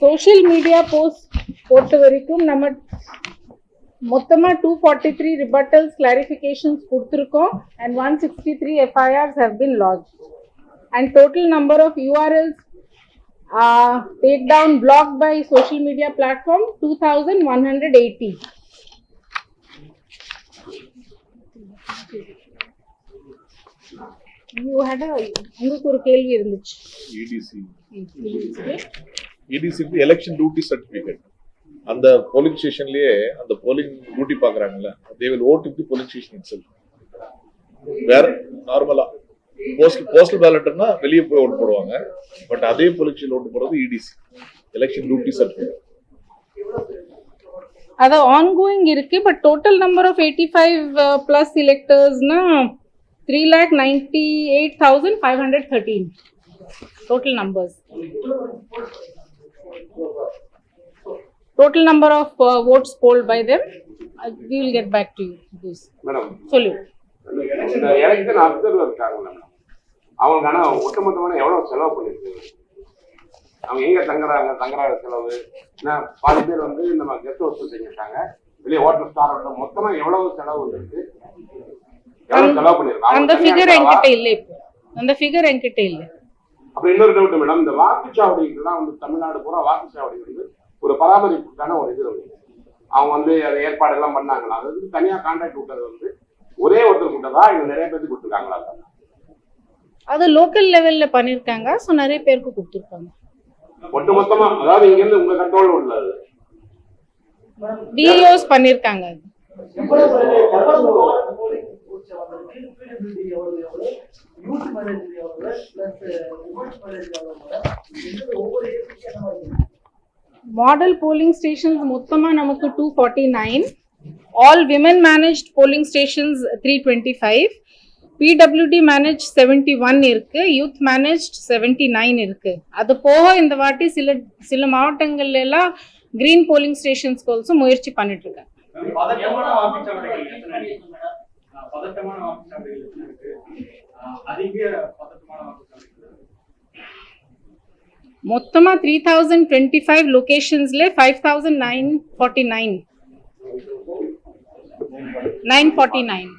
Social media post பொறுத்த வரைக்கும் நம்ம மொத்தமா 243 ரிபட்டல்ஸ் கிளாரிஃபிகேஷன்ஸ் கொடுத்துருக்கோம் and 163 FIRs have been lodged and total number of URLs take down blocked by social media platform 2180. You had உங்களுக்கு ஒரு கேள்வி இருந்துச்சு. EDC எலெக்ஷன் டியூட்டி சர்டிபிகேட் அந்த போலிங் ஸ்டேஷன்லயே அந்த போலிங் டியூட்டி பாக்குறாங்கல்ல, they will vote in the polling station itself. வேற நார்மலா போஸ்டல் பேலட்னா வெளியே போய் ஓட்டு போடுவாங்க, பட் அதே போலிங் ஸ்டேஷன்ல ஓட்டு போடுறது EDC எலெக்ஷன் டியூட்டி சர்டிபிகேட். அது ஆன்கோயிங் இருக்கு, but total number of 85 plus எலெக்டர்ஸ்னா 3,98,513 total numbers. Total number of votes polled by them, we will get back to you. This. Madam. சொல்லு. இந்த எலெக்ஷன் அப்சர்வர் இருக்காங்க மேடம், அவங்களுக்கான ஒட்டுமொத்தமான எவ்வளவு செலவு பண்ணிருக்கு, அவங்க எங்க தங்குறாங்க செலவு, பாதி பேர் வந்து நம்ம கெஸ்ட் ஹவுஸ் செஞ்சிருக்காங்க, வெளியே ஹோட்டல் ஸ்டார் ஹோட்டல், மொத்தமா எவ்வளவு செலவு இருக்கு, எவ்வளவு செலவு பண்ணிருக்காங்க, அந்த ஃபிகர் என்கிட்ட இல்ல. இப்போ அந்த ஃபிகர் என்கிட்ட இல்ல. அப்ப இன்னொரு டவுட் மேடம், இந்த வாக்குச்சாவடிகள்லாம் வந்து தமிழ்நாடு பூரா வாக்குச்சாவடி வந்து ஒரு பராமரிப்புக்கான ஒரு இது அவங்க வந்து அதை ஏற்பாடு எல்லாம் பண்ணாங்களா, அது வந்து தனியா கான்ட்ராக்ட் விட்டது வந்து ஒரே ஒருத்தர் கூட்டதா இவங்க நிறைய பேருக்கு கொடுத்துருக்காங்களா? அது லோக்கல் லெவல்ல பண்ணிருக்காங்க, சோ நிறைய பேருக்கு கொடுத்துருக்காங்க. ஒட்டுமொத்தமா அதாவது இங்க இருந்து உங்க கண்ட்ரோல் உள்ளது டிஓஸ் பண்ணிருக்காங்க. மாடல் போலிங் ஸ்டேஷன்ஸ் மொத்தமா நமக்கு 249, all women managed polling stations 325, PWD manage 71 இருக்கு, யூத் மேனேஜ் 79 இருக்கு. அது போக இந்த வாட்டி சில மாவட்டங்கள்ல எல்லாம் கிரீன் போலிங் ஸ்டேஷன்ஸ்க்கு ஆல்சோ முயற்சி பண்ணிட்டு இருக்காங்க. மொத்தமா 3025 லொகேஷன்ஸ்ல 5949 949